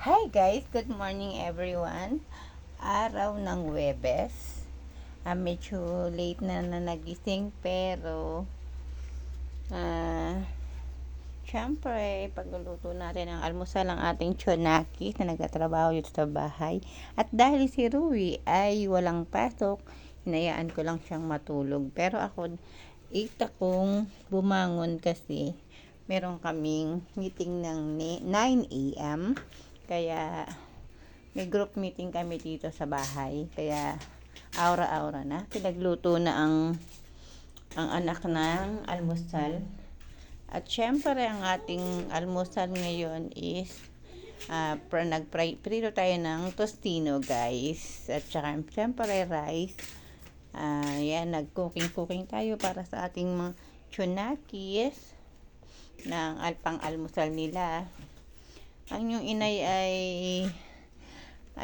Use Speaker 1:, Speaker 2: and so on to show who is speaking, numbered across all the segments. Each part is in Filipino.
Speaker 1: Hi guys, good morning everyone. Araw ng Webes. Medyo late na nagising pero syempre pagluluto natin ang almusal ng ating Chonaki na nagtatrabaho dito sa bahay. At dahil si Rui ay walang pasok, hinayaan ko lang siyang matulog. Pero ako, 8 akong bumangon kasi meron kaming meeting ng 9 a.m. Kaya may group meeting kami dito sa bahay. Kaya aura-aura na. Pinagluto na ang anak ng almusal. At syempre ang ating almusal ngayon is nagprito tayo ng tostino guys. At saka syempre rice. Yan, nag-cooking tayo para sa ating mga chunakis ng pang almusal nila. Ang yung inay ay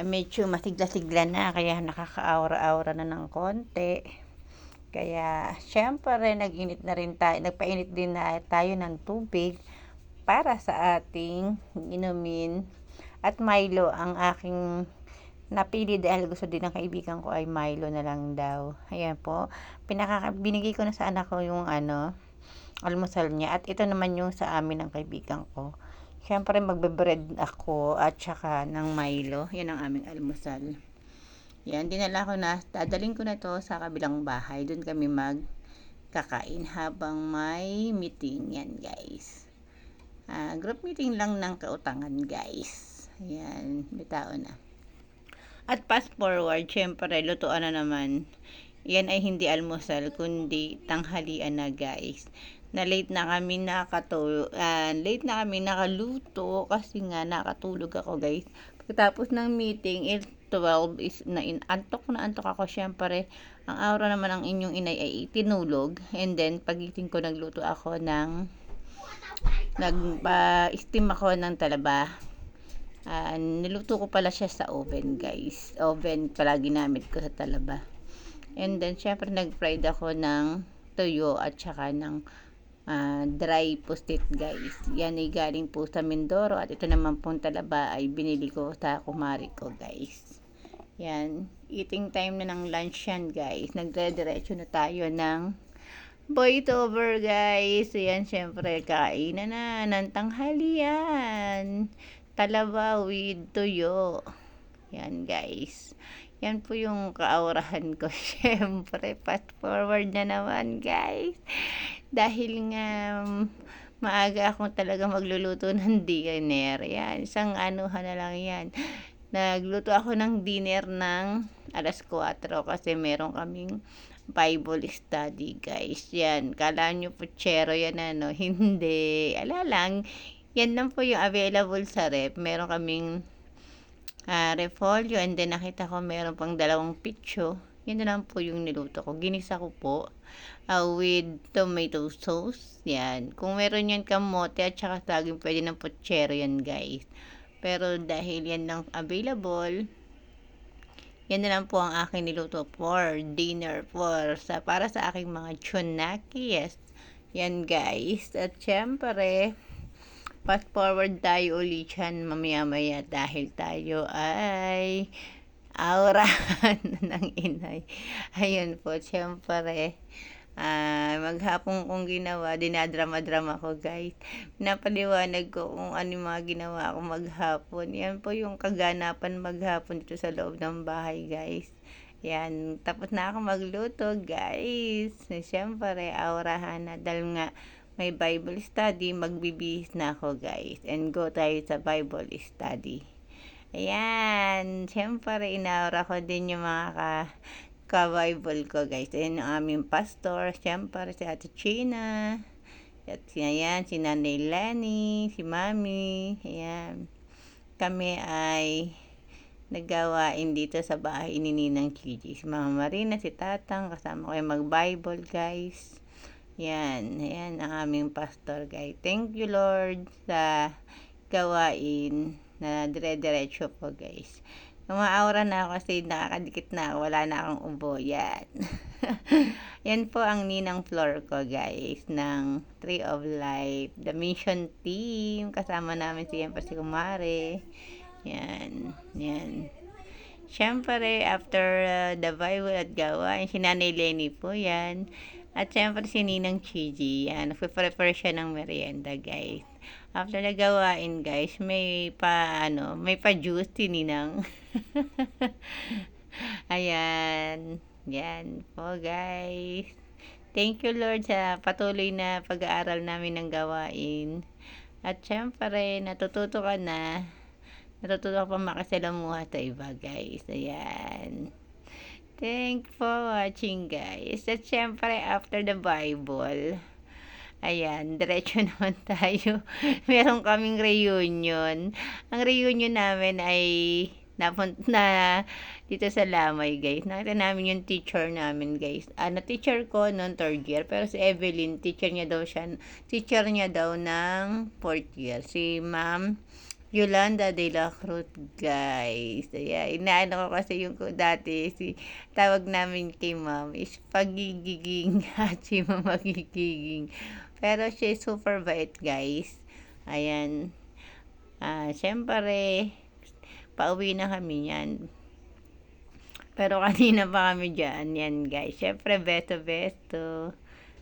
Speaker 1: medyo masigla-sigla na, kaya nakaka-aura-aura na ng konti. Kaya syempre nag-init na rin tayo, nagpainit din na tayo ng tubig para sa ating inumin. At Milo ang aking napili dahil gusto din ng kaibigan ko ay Milo na lang daw. Ayan po, binigay ko na sa anak ko yung almusal niya. At ito naman yung sa amin ng kaibigan ko. Siyempre magbe-bread ako at saka ng Milo. Yan ang aming almusal. Yan, dinala ko na, dadalhin ko na to sa kabilang bahay. Doon kami magkakain habang may meeting. Yan guys. Group meeting lang ng kautangan guys. Yan, bitao na. At fast forward, syempre lutuan na naman. Yan ay hindi almusal kundi tanghalian na guys. Late na kami nakaluto kasi nga nakatulog ako guys. Pagkatapos ng meeting 12 is antok ako. Syempre ang aura naman ng inyong inay ay tinulog, and then pagising ko nagluto ako ng steam ako ng talaba. Niluto ko pala siya sa oven guys. Oven pala ginamit ko sa talaba. And then syempre nag-fried ako ng tuyo at saka ng dry pustit guys. Yan ay galing po sa Mindoro, at ito naman pong talaba ay binili ko sa kumari ko guys. Yan, eating time na ng lunch yan guys. Nagdediretso na tayo ng voiceover guys. Yan, syempre kain na ng tanghalian. Talaba with tuyo. Yan guys. Yan po yung kaawrahan ko. Syempre, fast forward na naman guys. Dahil nga maaga akong talaga magluluto ng dinner. Yan, isang anuhan na lang yan. Nagluto ako ng dinner ng 4:00 kasi meron kaming Bible study guys. Yan, kala nyo puchero yan hindi. Ala lang, yan lang po yung available sa rep. Meron kaming repolyo, and then nakita ko meron pang 2 pitso. Yan na lang po yung niluto ko. Ginisa ko po with tomato sauce. Yan. Kung meron yan kamote at saka saging, pwede ng puchero yan guys. Pero dahil yan lang available, yan na lang po ang aking niluto for dinner para sa aking mga chunaki. Yes. Yan guys. At syempre, fast forward tayo ulit yan mamaya-maya dahil tayo ay aurahan ng inay. Ayun po, syempre maghapon kong ginawa, dinadrama-drama ko guys. Pinapaliwanag ko kung ano yung mga ginawa ko maghapon. Yan po yung kaganapan maghapon dito sa loob ng bahay guys. Yan, tapos na ako magluto guys. Siyempre, aurahan na dahil nga may Bible study, magbibihis na ako guys. And go tayo sa Bible study. Ayan, siyempre inaura ko din yung mga ka-Bible ko guys. Ayan ang aming pastor, siyempre si Ate China. At ayan, si Nanay Lenny, si Mami. Ayan, kami ay nagawain dito sa bahay ni Ninang Gigi. Si Mama Marina, si Tatang, kasama ko yung mag-Bible guys. Yan, ayan ang aming pastor guys. Thank you Lord sa gawain na dire-diretso po guys. Umaaura na ako kasi nakakadikit na ako. Wala na akong ubo. Yan. Yan po ang ninang floor ko guys ng Tree of Life. The Mission Team. Kasama namin si Kumare. Yan. Yan. Siyempre, after the Bible at gawain, si Nanay Lenny po yan. At siyempre, si Ninang Chiji, yan. Nagpe-prepare siya ng merienda, guys. After na gawain, guys, may pa-juice si Ninang. Ayan. Yan po, guys. Thank you, Lord, sa patuloy na pag-aaral namin ng gawain. At syempre, natututo ka pa makisalamuha sa iba, guys. Ayan. Thanks for watching, guys. At syempre, after the Bible, ayan, diretso naman tayo. Meron kaming reunion. Ang reunion namin ay napunta dito sa Lamay, guys. Nakita namin yung teacher namin, guys. Na-teacher ko noong 3rd year. Pero si Evelyn, teacher niya daw ng 4th year. Si Ma'am Yolanda de la Cruz, guys. Ayan, inaano ko kasi yung dati, tawag namin kay Ma'am is pagigiging at si Ma'am magigiging. Pero siya super bait, guys. Ayan. Syempre, pauwi na kami yan. Pero kanina pa kami dyan. Yan, guys. Syempre, besto.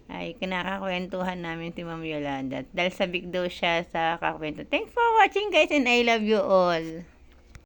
Speaker 1: Ay, kinakakwentuhan namin si Ma'am Yolanda. Dahil sabik daw siya sa kakwento. Thanks for watching, guys, and I love you all.